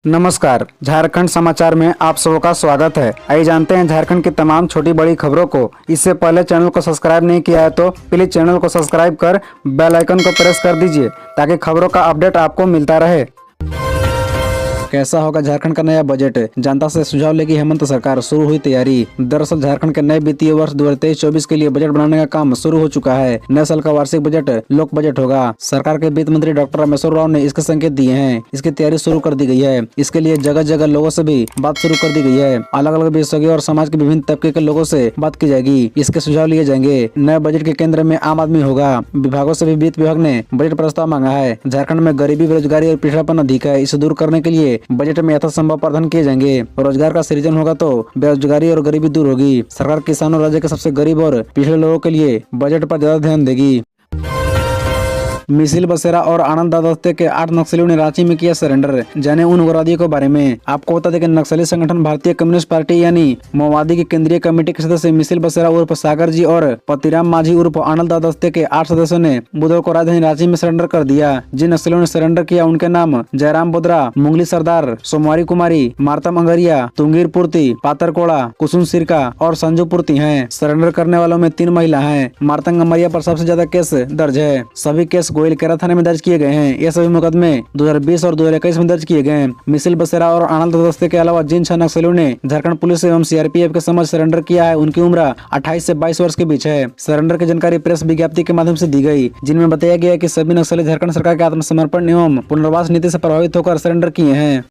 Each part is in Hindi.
नमस्कार, झारखंड समाचार में आप सबका स्वागत है। आइए जानते हैं झारखंड की तमाम छोटी बड़ी खबरों को। इससे पहले चैनल को सब्सक्राइब नहीं किया है तो प्लीज चैनल को सब्सक्राइब कर बेल आइकन को प्रेस कर दीजिए ताकि खबरों का अपडेट आपको मिलता रहे। कैसा होगा झारखंड का नया बजट? जनता से सुझाव लेगी हेमंत सरकार, शुरू हुई तैयारी। दरअसल झारखंड के नए वित्तीय वर्ष 2023-24 के लिए बजट बनाने का काम शुरू हो चुका है। नए साल का वार्षिक बजट लोक बजट होगा। सरकार के वित्त मंत्री डॉक्टर रामेश्वर राव ने इसके संकेत दिए हैं। इसकी तैयारी शुरू कर दी गई है। इसके लिए जगह जगह लोगों से भी बात शुरू कर दी गई है। अलग अलग विशेषज्ञों और समाज के विभिन्न तबके के लोगों से बात की जाएगी। इसके सुझाव लिए जाएंगे। नए बजट के केंद्र में आम आदमी होगा। विभागों से भी वित्त विभाग ने बजट प्रस्ताव मांगा है। झारखंड में गरीबी, बेरोजगारी और पिछड़ापन अधिक है। इसे दूर करने के लिए बजट में यथासंभव प्रावधान किए जाएंगे। रोजगार का सृजन होगा तो बेरोजगारी और गरीबी दूर होगी। सरकार किसानों, राज्य के सबसे गरीब और पिछड़े लोगों के लिए बजट पर ज्यादा ध्यान देगी। मिसिल बसेरा और आनंद दस्ते के 8 नक्सलियों ने रांची में किया सरेंडर। जाने उन उग्रवादियों के बारे में। आपको बता दें कि नक्सली संगठन भारतीय कम्युनिस्ट पार्टी यानी माओवादी की केंद्रीय कमेटी के सदस्य मिसिल बसेरा उर्फ सागर जी और पतिराम माझी उर्फ आनंद दस्ते के 8 सदस्यों ने बुधवार को राजधानी रांची में सरेंडर कर दिया। जिन नक्सलियों ने सरेंडर किया उनके नाम जयराम बोदरा, मुंगली सरदार, सोमवारी कुमारी, मारतम अंगरिया, तुंगीर पूर्ति, पातरकोड़ा, कुसुम सिरका और संजू पूर्ति हैं। सरेंडर करने वालों में 3 महिला हैं। मारतंग अंगरिया पर सबसे ज्यादा केस दर्ज है। सभी केस गोइलकेरा थाने में दर्ज किए गए हैं। ये सभी मुकदमे 2020 और 2021 में दर्ज किए गए हैं। मिसिल बसेरा और आनंद दस्ते के अलावा जिन 6 नक्सलियों ने झारखंड पुलिस एवं सीआरपीएफ के समक्ष सरेंडर किया है उनकी उम्र 28 से 22 वर्ष के बीच है। सरेंडर की जानकारी प्रेस विज्ञप्ति के माध्यम से दी गई, जिनमें बताया गया कि सभी नक्सली झारखंड सरकार के आत्मसमर्पण एवं पुनर्वास नीति से प्रभावित होकर सरेंडर किए हैं।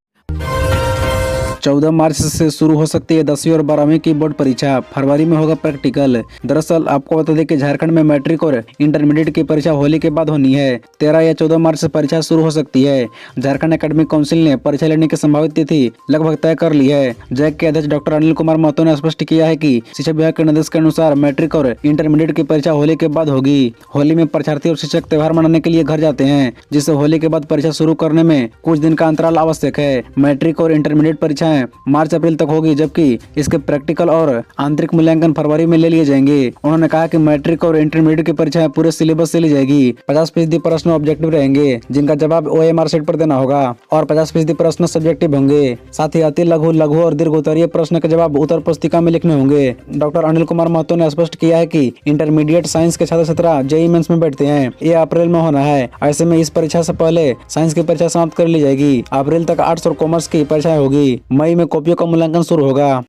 14 मार्च से शुरू हो सकती है 10वीं और 12वीं की बोर्ड परीक्षा। फरवरी में होगा प्रैक्टिकल। दरअसल आपको बता दें कि झारखंड में मैट्रिक और इंटरमीडिएट की परीक्षा होली के बाद होनी है। 13 या 14 मार्च से परीक्षा शुरू हो सकती है। झारखंड एकेडमिक काउंसिल ने परीक्षा लेने की संभावित तिथि लगभग तय कर ली है। जैक के अध्यक्ष डॉक्टर अनिल कुमार महतो ने स्पष्ट किया है कि शिक्षा विभाग के निर्देश के अनुसार मैट्रिक और इंटरमीडिएट की परीक्षा होली के बाद होगी। होली में परीक्षार्थी और शिक्षक त्योहार मनाने के लिए घर जाते हैं, जिससे होली के बाद परीक्षा शुरू करने में कुछ दिन का अंतराल आवश्यक है। मैट्रिक और इंटरमीडिएट परीक्षाएं मार्च अप्रैल तक होगी, जबकि इसके प्रैक्टिकल और आंतरिक मूल्यांकन फरवरी में ले लिए जाएंगे। उन्होंने कहा कि मैट्रिक और इंटरमीडिएट की परीक्षाएं पूरे सिलेबस से ली जाएगी। 50% प्रश्न ऑब्जेक्टिव रहेंगे, जिनका जवाब OMR सेट पर देना होगा, और 50% प्रश्न सब्जेक्टिव होंगे। साथ ही अति लघु, लघु और दीर्घ उत्तरीय प्रश्न के जवाब उत्तर पुस्तिका में लिखने होंगे। डॉक्टर अनिल कुमार महतो ने स्पष्ट किया है कि इंटरमीडिएट साइंस के छात्र छात्रा जेईई मेंस में बैठते हैं। ये अप्रैल में होना है। ऐसे में इस परीक्षा से पहले साइंस की परीक्षा समाप्त कर ली जाएगी। अप्रैल तक आर्ट्स और कॉमर्स की परीक्षाएं होगी। मई में कॉपियों का मूल्यांकन शुरू होगा।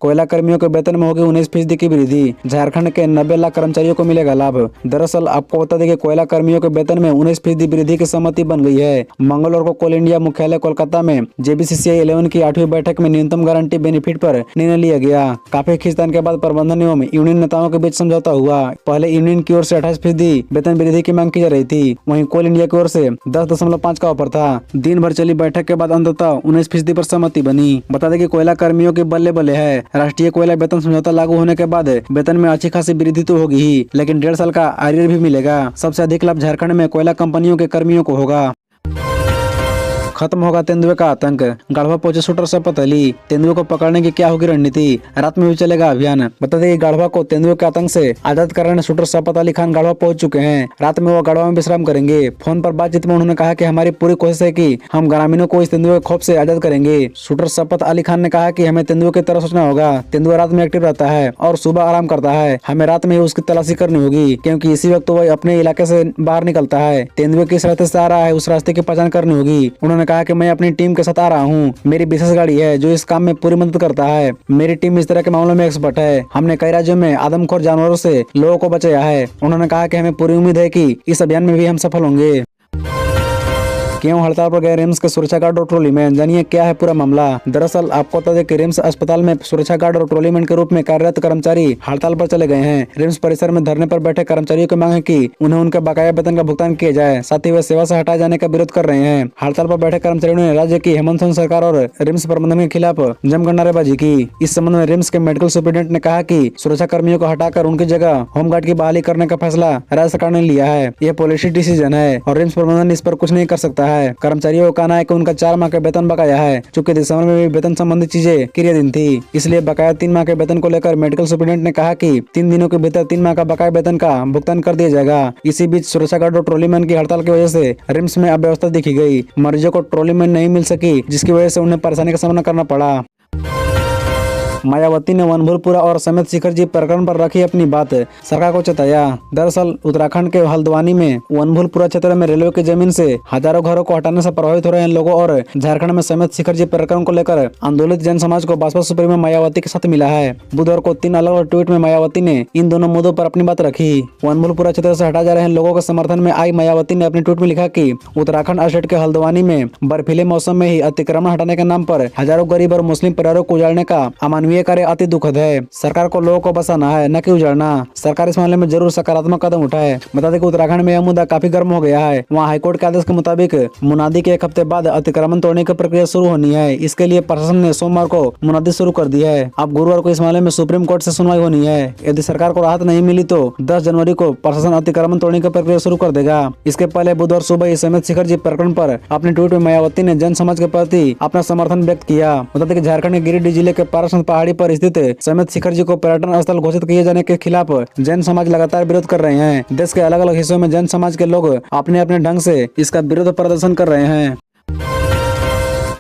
कोयला कर्मियों के वेतन में होगी 19% की वृद्धि। झारखंड के 90 लाख कर्मचारियों को मिलेगा लाभ। दरअसल आपको बता दें कि कोयला कर्मियों के वेतन में 19% वृद्धि की सहमति बन गई है। मंगलवार को कोल इंडिया मुख्यालय कोलकाता में JBCCI 11 की 8वीं बैठक में न्यूनतम गारंटी बेनिफिट पर निर्णय लिया गया। काफी खींचतान के बाद प्रबंधन एवं यूनियन नेताओं के बीच समझौता हुआ। पहले यूनियन की ओर से 28% वेतन वृद्धि की मांग की जा रही थी, वहीं कोल इंडिया की ओर से 10.5 का ऑफर था। दिन भर चली बैठक के बाद अंततः 19% पर सहमति बनी। बता दें कि कोयला कर्मियों की बल्ले बल्ले है। राष्ट्रीय कोयला वेतन समझौता लागू होने के बाद वेतन में अच्छी खासी वृद्धि तो होगी ही, लेकिन 1.5 साल का आर्यर भी मिलेगा। सबसे अधिक लाभ झारखंड में कोयला कंपनियों के कर्मियों को होगा। खत्म होगा तेंदुए का आतंक। गाढ़वा पहुंचे शूटर शपथ अली। तेंदुए को पकड़ने की क्या होगी रणनीति? रात में भी चलेगा अभियान। बता दें कि गाढ़वा को तेंदुए के आतंक से आजाद कराने शूटर शपथ अली खान गाढ़वा पहुंच चुके हैं। रात में वो गाढ़वा में विश्राम करेंगे। फोन पर बातचीत में उन्होंने कहा कि हमारी पूरी कोशिश है कि हम ग्रामीणों को इस तेंदुए के खौफ से आजाद करेंगे। शूटर शपथ अली खान ने कहा कि हमें तेंदुए की तरह सोचना होगा। तेंदुआ रात में एक्टिव रहता है और सुबह आराम करता है। हमें रात में ही उसकी तलाशी करनी होगी, क्योंकि इसी वक्त वह अपने इलाके से बाहर निकलता है। तेंदुए किस रास्ते से आ रहा है उस रास्ते की पहचान करनी होगी। उन्होंने कहा कि मैं अपनी टीम के साथ आ रहा हूँ। मेरी विशेष गाड़ी है जो इस काम में पूरी मदद करता है। मेरी टीम इस तरह के मामलों में एक्सपर्ट है। हमने कई राज्यों में आदमखोर जानवरों से लोगों को बचाया है। उन्होंने कहा कि हमें पूरी उम्मीद है कि इस अभियान में भी हम सफल होंगे। क्यों हड़ताल पर गए रिम्स के सुरक्षा गार्ड और ट्रोलीमैन? जानिए क्या है पूरा मामला। दरअसल आपको बता दें कि रिम्स अस्पताल में सुरक्षा गार्ड और ट्रोलीमैन के रूप में कार्यरत कर्मचारी हड़ताल पर चले गए हैं। रिम्स परिसर में धरने पर बैठे कर्मचारियों की मांग है कि उन्हें उनके बकाया वेतन का भुगतान किया जाए। साथ ही वे सेवा से हटाए जाने का विरोध कर रहे हैं। हड़ताल पर बैठे कर्मचारियों ने राज्य की हेमंत सोरेन सरकार और रिम्स प्रबंधन के खिलाफ जमकर नारेबाजी की। इस संबंध में रिम्स के मेडिकल सुप्रिंटेंडेंट ने कहा कि सुरक्षा कर्मियों को हटाकर उनकी जगह होमगार्ड की बहाली करने का फैसला राज्य सरकार ने लिया है। यह पॉलिसी डिसीजन है और रिम्स प्रबंधन इस पर कुछ नहीं कर सकता है। कर्मचारियों का कहना है कि उनका 4 माह का वेतन बकाया है, चूंकि दिसंबर में भी वेतन संबंधी चीजें क्रियाधीन थी, इसलिए बकाया 3 माह के वेतन को लेकर मेडिकल सुप्रीडेंट ने कहा कि 3 दिनों के भीतर 3 माह का बकाया वेतन का भुगतान कर दिया जाएगा। इसी बीच सुरक्षा गार्ड और ट्रॉलीमैन की हड़ताल की वजह से रिम्स में अव्यवस्था देखी गई। मरीजों को ट्रॉलीमैन नहीं मिल सकी, जिसकी वजह से उन्हें परेशानी का सामना करना पड़ा। मायावती ने वनभूलपुरा और समेत शिखर जी प्रकरण पर रखी अपनी बात, सरकार को चेताया। दरअसल उत्तराखंड के हल्द्वानी में वनभूलपुरा क्षेत्र में रेलवे की जमीन से हजारों घरों को हटाने से प्रभावित हो रहे हैं लोगों और झारखंड में समेत शिखर जी प्रकरण को लेकर आंदोलित जन समाज को बसपा सुप्रीमो मायावती के साथ मिला है। बुधवार को 3 अलग अलग ट्वीट में मायावती ने इन दोनों मुद्दों पर अपनी बात रखी। वनभूलपुरा क्षेत्र से हटा जा रहे लोगों के समर्थन में आई मायावती ने अपने ट्वीट में लिखा कि उत्तराखंड स्टेट के हल्द्वानी में बर्फीले मौसम में ही अतिक्रमण हटाने के नाम पर हजारों गरीब और मुस्लिम परिवारों को उजाड़ने का अमानवीय कार्य अति दुखद है। सरकार को लोगों को बसाना है, न कि उजाड़ना। सरकार इस मामले में जरूर सकारात्मक कदम उठाए। बता दें कि उत्तराखंड में यह मुद्दा काफी गर्म हो गया है। वहाँ हाईकोर्ट के आदेश के मुताबिक मुनादी के 1 हफ्ते बाद अतिक्रमण तोड़ने की प्रक्रिया शुरू होनी है। इसके लिए प्रशासन ने सोमवार को मुनादी शुरू कर दी है। अब गुरुवार को इस मामले में सुप्रीम कोर्ट से सुनवाई होनी है। यदि सरकार को राहत नहीं मिली तो 10 जनवरी को प्रशासन अतिक्रमण तोड़ने की प्रक्रिया शुरू कर देगा। इसके पहले बुधवार सुबह इस समेत शिखर जी प्रकरण पर अपने ट्वीट में मायावती ने जन समाज के प्रति अपना समर्थन व्यक्त किया। बता दें कि झारखंड के गिरिडीह जिले के पारासंत पहाड़ी पर स्थित समेत शिखर जी को पर्यटन स्थल घोषित किए जाने के खिलाफ जन समाज लगातार विरोध कर रहे हैं। देश के अलग अलग हिस्सों में जन समाज के लोग अपने अपने ढंग से इसका विरोध प्रदर्शन कर रहे हैं।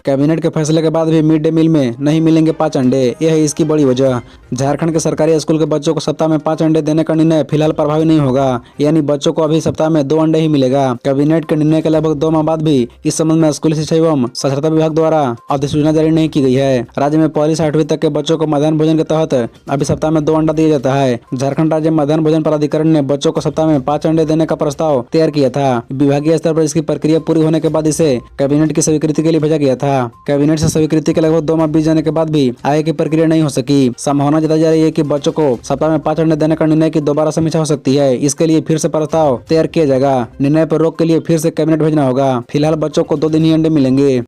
कैबिनेट के फैसले के बाद भी मिड डे मील में नहीं मिलेंगे 5 अंडे, यह है इसकी बड़ी वजह। झारखंड के सरकारी स्कूल के बच्चों को सप्ताह में 5 अंडे देने का निर्णय फिलहाल प्रभावी नहीं होगा, यानी बच्चों को अभी सप्ताह में 2 अंडे ही मिलेगा। कैबिनेट के निर्णय के लगभग 2 माह बाद भी इस संबंध में स्कूली शिक्षा एवं साक्षरता विभाग द्वारा अधिसूचना जारी नहीं की गई है। राज्य में पहली से 8वीं तक के बच्चों को मध्याह्न भोजन के तहत अभी सप्ताह में 2 अंडा दिया जाता है। झारखंड राज्य मध्याह्न भोजन प्राधिकरण ने बच्चों को सप्ताह में 5 अंडे देने का प्रस्ताव तैयार किया था। विभागीय स्तर पर इसकी प्रक्रिया पूरी होने के बाद इसे कैबिनेट की स्वीकृति के लिए भेजा गया था। कैबिनेट से स्वीकृति के लगभग 2 माह बीत जाने के बाद भी आगे की प्रक्रिया नहीं हो सकी। संभावना जताई जा रही है कि बच्चों को सप्ताह में 5 अंडे देने का निर्णय की दोबारा समीक्षा हो सकती है। इसके लिए फिर से प्रस्ताव तैयार किया जाएगा। निर्णय पर रोक के लिए फिर से कैबिनेट भेजना होगा। फिलहाल बच्चों को 2 दिन ही अंडे मिलेंगे।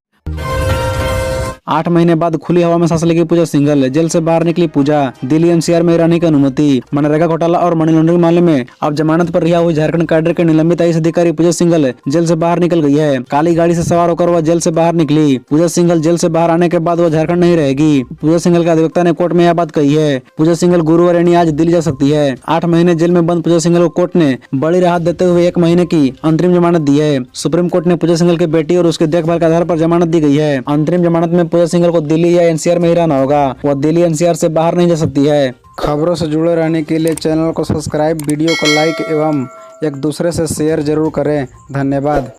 8 महीने बाद खुली हवा में सांस लेगी पूजा सिंघल, जेल से बाहर निकली पूजा। दिल्ली एनसीआर में रहने की अनुमति। मनरेगा घोटाला और मनी लॉन्ड्रिंग मामले में अब जमानत पर रिहा हुई झारखंड कैडर के निलंबित आईएएस अधिकारी पूजा सिंघल जेल से बाहर निकल गई है। काली गाड़ी से सवार होकर वह जेल से बाहर निकली। पूजा सिंघल जेल से बाहर आने के बाद वह झारखंड नहीं रहेगी। पूजा सिंघल के अधिवक्ता ने कोर्ट में यह बात कही है। पूजा सिंघल गुरुवार यानी आज दिल्ली जा सकती है। 8 महीने जेल में बंद पूजा सिंघल को कोर्ट ने बड़ी राहत देते हुए 1 महीने की अंतरिम जमानत दी है। सुप्रीम कोर्ट ने पूजा सिंघल की बेटी और उसके देखभाल के आधार पर जमानत दी गई है। अंतरिम जमानत में पूजा सिंघल को दिल्ली या एनसीआर में ही रहना होगा। वह दिल्ली एनसीआर से बाहर नहीं जा सकती है। खबरों से जुड़े रहने के लिए चैनल को सब्सक्राइब, वीडियो को लाइक एवं एक दूसरे से शेयर जरूर करें। धन्यवाद।